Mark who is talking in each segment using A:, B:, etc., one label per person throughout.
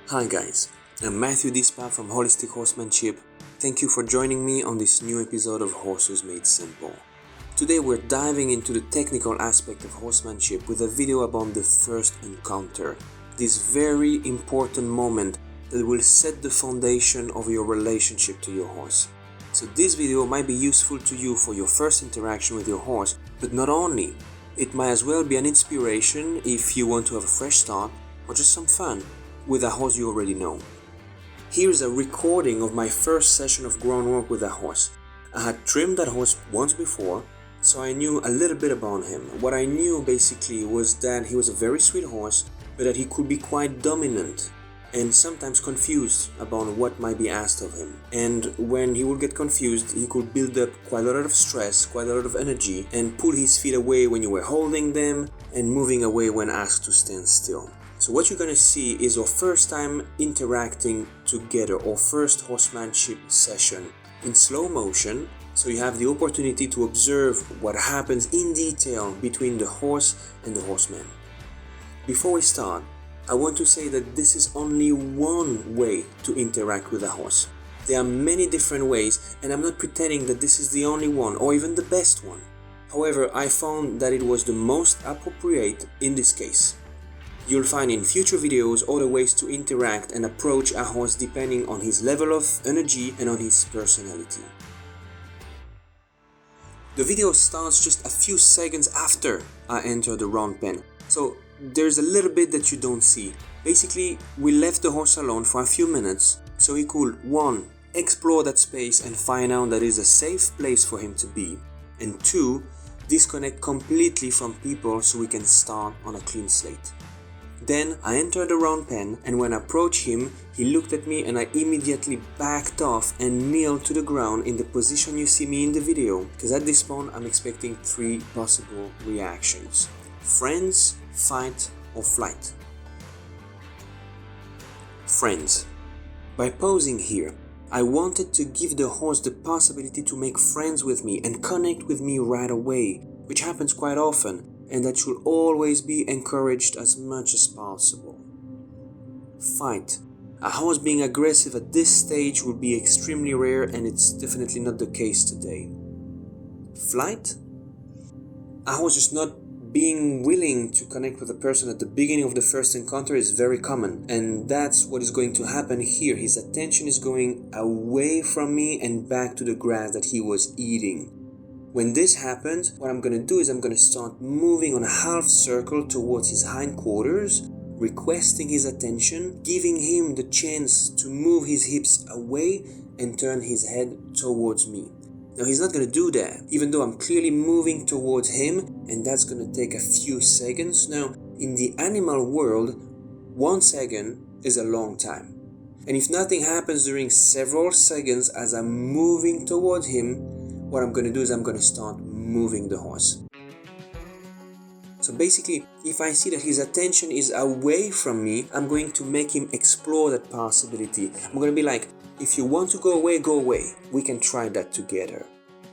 A: Hi guys, I'm Matthew Dispa from Holistic Horsemanship. Thank you for joining me on this new episode of Horses Made Simple. Today we're diving into the technical aspect of horsemanship with a video about the first encounter, this very important moment that will set the foundation of your relationship to your horse. So this video might be useful to you for your first interaction with your horse, but not only. It might as well be an inspiration if you want to have a fresh start or just some fun with a horse you already know. Here's a recording of my first session of groundwork with a horse. I had trimmed that horse once before, so I knew a little bit about him. What I knew basically was that he was a very sweet horse, but that he could be quite dominant and sometimes confused about what might be asked of him. And when he would get confused, he could build up quite a lot of stress, quite a lot of energy, and pull his feet away when you were holding them and moving away when asked to stand still. So what you're going to see is our first time interacting together, our first horsemanship session in slow motion, so you have the opportunity to observe what happens in detail between the horse and the horseman. Before we start, I want to say that this is only one way to interact with a horse. There are many different ways, and I'm not pretending that this is the only one or even the best one. However, I found that it was the most appropriate in this case. You'll find in future videos other ways to interact and approach a horse depending on his level of energy and on his personality. The video starts just a few seconds after I enter the round pen, so there's a little bit that you don't see. Basically, we left the horse alone for a few minutes so he could 1. Explore that space and find out that it's a safe place for him to be, and 2. Disconnect completely from people so we can start on a clean slate. Then I entered the round pen, and when I approached him, he looked at me and I immediately backed off and kneeled to the ground in the position you see me in the video, because at this point I'm expecting 3 possible reactions: friends, fight, or flight. Friends. By posing here, I wanted to give the horse the possibility to make friends with me and connect with me right away, which happens quite often, and that should always be encouraged as much as possible. Fight. A horse being aggressive at this stage would be extremely rare, and it's definitely not the case today. Flight. A horse just not being willing to connect with a person at the beginning of the first encounter is very common, and that's what is going to happen here. His attention is going away from me and back to the grass that he was eating. When this happens, what I'm going to do is I'm going to start moving on a half circle towards his hindquarters, requesting his attention, giving him the chance to move his hips away and turn his head towards me. Now he's not going to do that, even though I'm clearly moving towards him, and that's going to take a few seconds. Now, in the animal world, 1 second is a long time. And if nothing happens during several seconds as I'm moving towards him, what I'm going to do is I'm going to start moving the horse. So basically, if I see that his attention is away from me, I'm going to make him explore that possibility. I'm going to be like, if you want to go away, go away. We can try that together.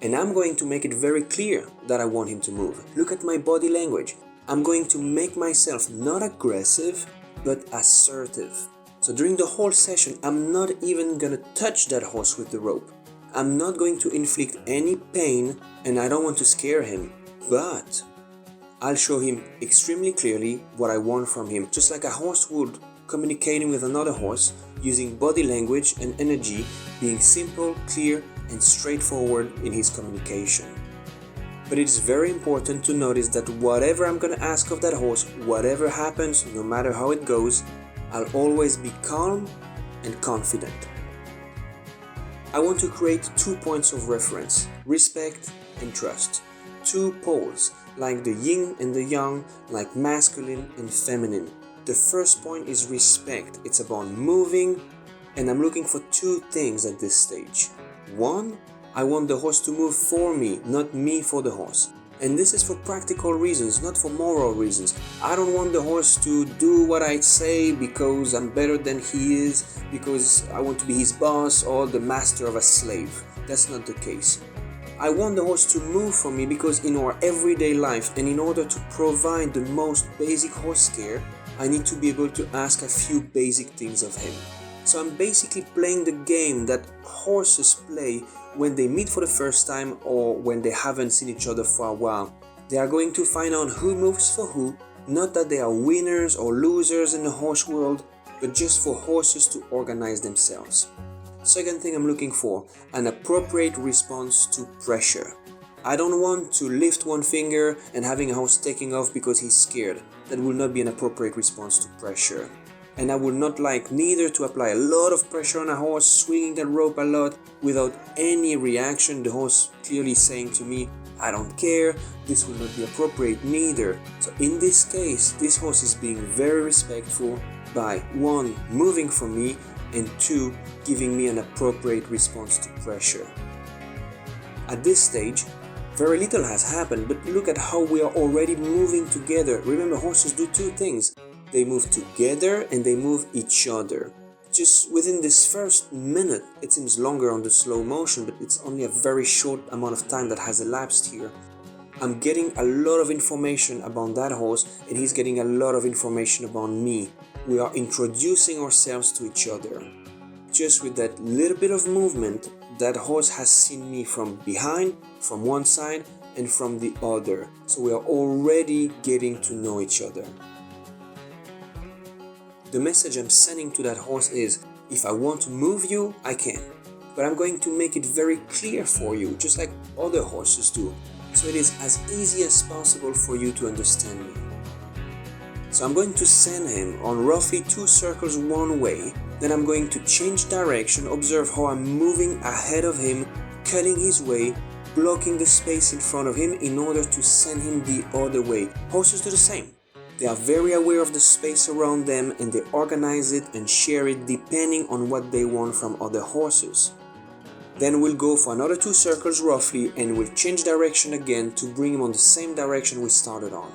A: And I'm going to make it very clear that I want him to move. Look at my body language. I'm going to make myself not aggressive, but assertive. So during the whole session, I'm not even going to touch that horse with the rope. I'm not going to inflict any pain, and I don't want to scare him, but I'll show him extremely clearly what I want from him, just like a horse would communicating with another horse, using body language and energy, being simple, clear, and straightforward in his communication. But it is very important to notice that whatever I'm going to ask of that horse, whatever happens, no matter how it goes, I'll always be calm and confident. I want to create 2 points of reference: respect and trust. 2 poles, like the yin and the yang, like masculine and feminine. The first point is respect. It's about moving, and I'm looking for 2 things at this stage. 1, I want the horse to move for me, not me for the horse. And this is for practical reasons, not for moral reasons. I don't want the horse to do what I say because I'm better than he is, because I want to be his boss or the master of a slave. That's not the case. I want the horse to move for me because in our everyday life and in order to provide the most basic horse care, I need to be able to ask a few basic things of him. So I'm basically playing the game that horses play when they meet for the first time or when they haven't seen each other for a while. They are going to find out who moves for who, not that they are winners or losers in the horse world, but just for horses to organize themselves. Second thing I'm looking for, an appropriate response to pressure. I don't want to lift one finger and having a horse taking off because he's scared. That will not be an appropriate response to pressure. And I would not like neither to apply a lot of pressure on a horse, swinging that rope a lot without any reaction, the horse clearly saying to me, I don't care, this will not be appropriate neither. So in this case, this horse is being very respectful by 1. Moving for me, and 2. Giving me an appropriate response to pressure. At this stage, very little has happened, but look at how we are already moving together. Remember, horses do 2 things. They move together and they move each other. Just within this first minute, it seems longer on the slow motion, but it's only a very short amount of time that has elapsed here. I'm getting a lot of information about that horse and he's getting a lot of information about me. We are introducing ourselves to each other. Just with that little bit of movement, that horse has seen me from behind, from one side, and from the other. So we are already getting to know each other. The message I'm sending to that horse is, if I want to move you, I can. But I'm going to make it very clear for you, just like other horses do. So it is as easy as possible for you to understand me. So I'm going to send him on roughly 2 circles one way, then I'm going to change direction, observe how I'm moving ahead of him, cutting his way, blocking the space in front of him in order to send him the other way. Horses do the same. They are very aware of the space around them and they organize it and share it depending on what they want from other horses. Then we'll go for another 2 circles roughly and we'll change direction again to bring him on the same direction we started on.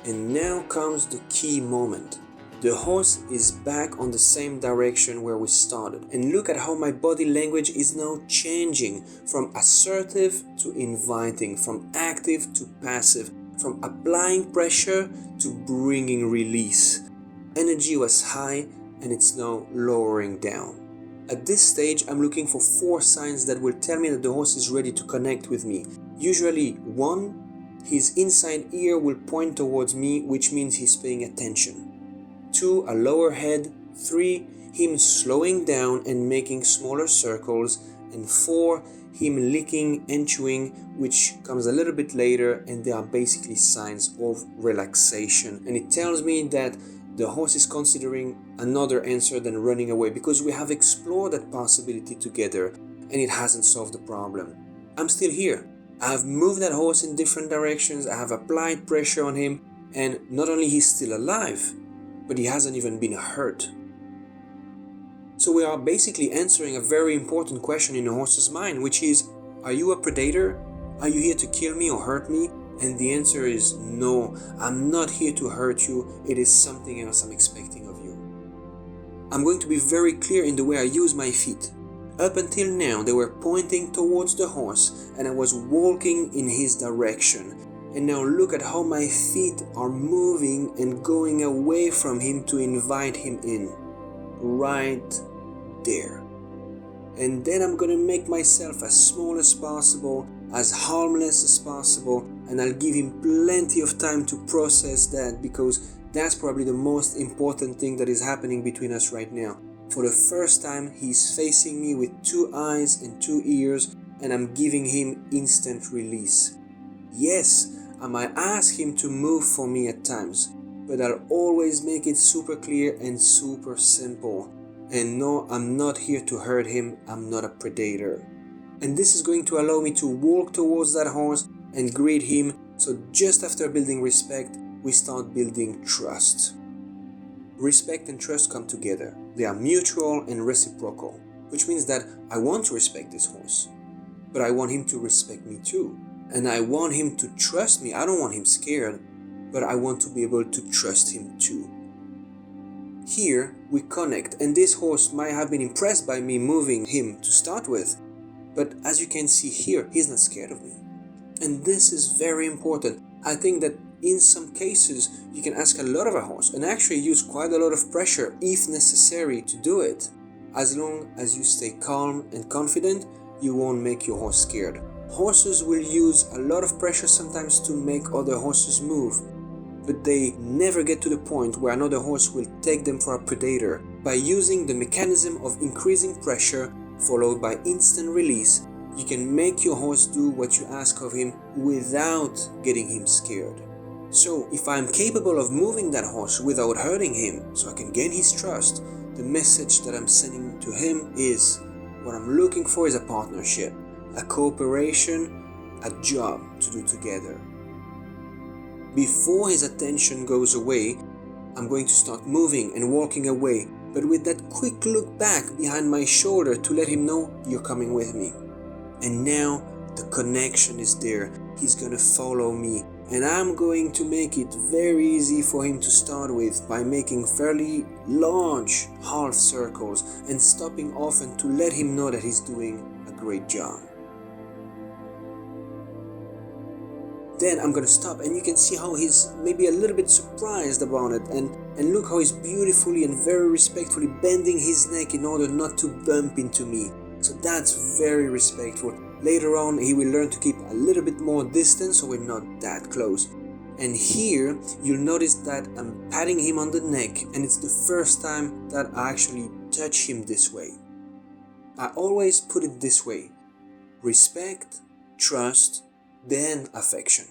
A: And now comes the key moment. The horse is back on the same direction where we started. And look at how my body language is now changing from assertive to inviting, from active to passive, from applying pressure to bringing release. Energy was high and it's now lowering down. At this stage, I'm looking for 4 signs that will tell me that the horse is ready to connect with me. Usually 1, his inside ear will point towards me, which means he's paying attention. 2, a lower head. 3, him slowing down and making smaller circles. And 4, him licking and chewing, which comes a little bit later, and they are basically signs of relaxation. And it tells me that the horse is considering another answer than running away, because we have explored that possibility together and it hasn't solved the problem. I'm still here. I have moved that horse in different directions, I have applied pressure on him, and not only he's still alive, but he hasn't even been hurt. So we are basically answering a very important question in a horse's mind, which is, are you a predator? Are you here to kill me or hurt me? And the answer is no, I'm not here to hurt you, it is something else I'm expecting of you. I'm going to be very clear in the way I use my feet. Up until now, they were pointing towards the horse and I was walking in his direction. And now look at how my feet are moving and going away from him to invite him in. Right there. And then I'm gonna make myself as small as possible, as harmless as possible, and I'll give him plenty of time to process that, because that's probably the most important thing that is happening between us right now. For the first time, he's facing me with 2 eyes and 2 ears, and I'm giving him instant release. Yes, I might ask him to move for me at times, but I'll always make it super clear and super simple. And no, I'm not here to hurt him, I'm not a predator. And this is going to allow me to walk towards that horse and greet him, so just after building respect, we start building trust. Respect and trust come together. They are mutual and reciprocal, which means that I want to respect this horse, but I want him to respect me too. And I want him to trust me. I don't want him scared, but I want to be able to trust him too. Here we connect, and this horse might have been impressed by me moving him to start with, but as you can see here, he's not scared of me. And this is very important. I think that In some cases, you can ask a lot of a horse and actually use quite a lot of pressure if necessary to do it. As long as you stay calm and confident, you won't make your horse scared. Horses will use a lot of pressure sometimes to make other horses move, but they never get to the point where another horse will take them for a predator. By using the mechanism of increasing pressure followed by instant release, you can make your horse do what you ask of him without getting him scared. So if I am capable of moving that horse without hurting him, so I can gain his trust, the message that I'm sending to him is, what I'm looking for is a partnership, a cooperation, a job to do together. Before his attention goes away, I'm going to start moving and walking away, but with that quick look back behind my shoulder to let him know you're coming with me. And now the connection is there. He's gonna follow me, and I'm going to make it very easy for him to start with by making fairly large half circles and stopping often to let him know that he's doing a great job. Then I'm gonna stop, and you can see how he's maybe a little bit surprised about it, and look how he's beautifully and very respectfully bending his neck in order not to bump into me. So that's very respectful. Later on, he will learn to keep a little bit more distance so we're not that close. And here, you'll notice that I'm patting him on the neck, and it's the first time that I actually touch him this way. I always put it this way: respect, trust, then affection.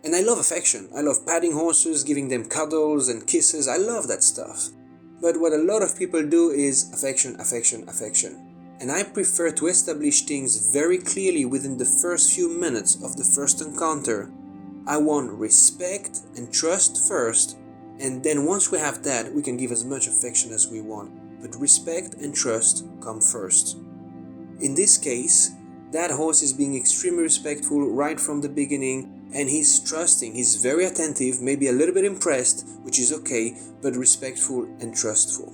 A: And I love affection. I love patting horses, giving them cuddles and kisses. I love that stuff. But what a lot of people do is affection, affection, affection. And I prefer to establish things very clearly within the first few minutes of the first encounter. I want respect and trust first, and then once we have that, we can give as much affection as we want. But respect and trust come first. In this case, that horse is being extremely respectful right from the beginning, and he's trusting, he's very attentive, maybe a little bit impressed, which is okay, but respectful and trustful.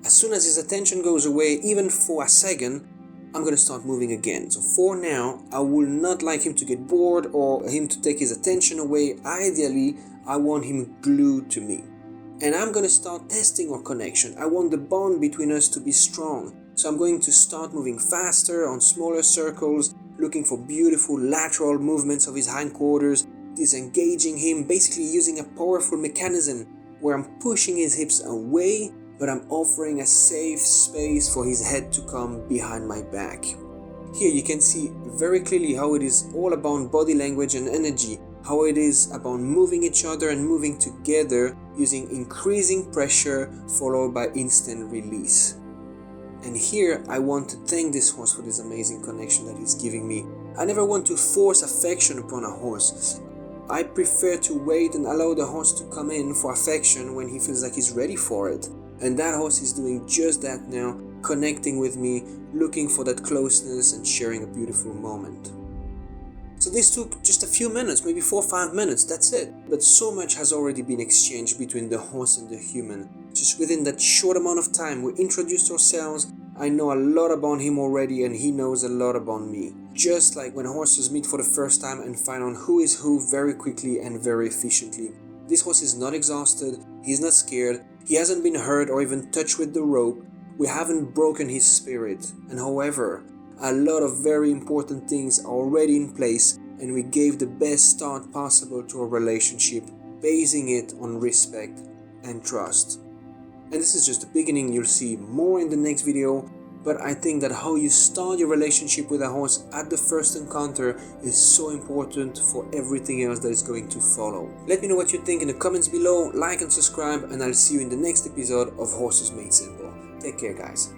A: As soon as his attention goes away, even for a second, I'm gonna start moving again. So for now, I will not like him to get bored or him to take his attention away. Ideally, I want him glued to me. And I'm gonna start testing our connection. I want the bond between us to be strong. So I'm going to start moving faster on smaller circles, looking for beautiful lateral movements of his hindquarters, disengaging him, basically using a powerful mechanism where I'm pushing his hips away, but I'm offering a safe space for his head to come behind my back. Here you can see very clearly how it is all about body language and energy, how it is about moving each other and moving together using increasing pressure followed by instant release. And here I want to thank this horse for this amazing connection that he's giving me. I never want to force affection upon a horse. I prefer to wait and allow the horse to come in for affection when he feels like he's ready for it. And that horse is doing just that now, connecting with me, looking for that closeness and sharing a beautiful moment. So this took just a few minutes, maybe 4 or 5 minutes, that's it. But so much has already been exchanged between the horse and the human. Just within that short amount of time, we introduced ourselves. I know a lot about him already and he knows a lot about me. Just like when horses meet for the first time and find out who is who very quickly and very efficiently. This horse is not exhausted, he's not scared, he hasn't been hurt or even touched with the rope. We haven't broken his spirit. And however, a lot of very important things are already in place, and we gave the best start possible to our relationship, basing it on respect and trust. And this is just the beginning. You'll see more in the next video, but I think that how you start your relationship with a horse at the first encounter is so important for everything else that is going to follow. Let me know what you think in the comments below, like and subscribe, and I'll see you in the next episode of Horses Made Simple. Take care, guys.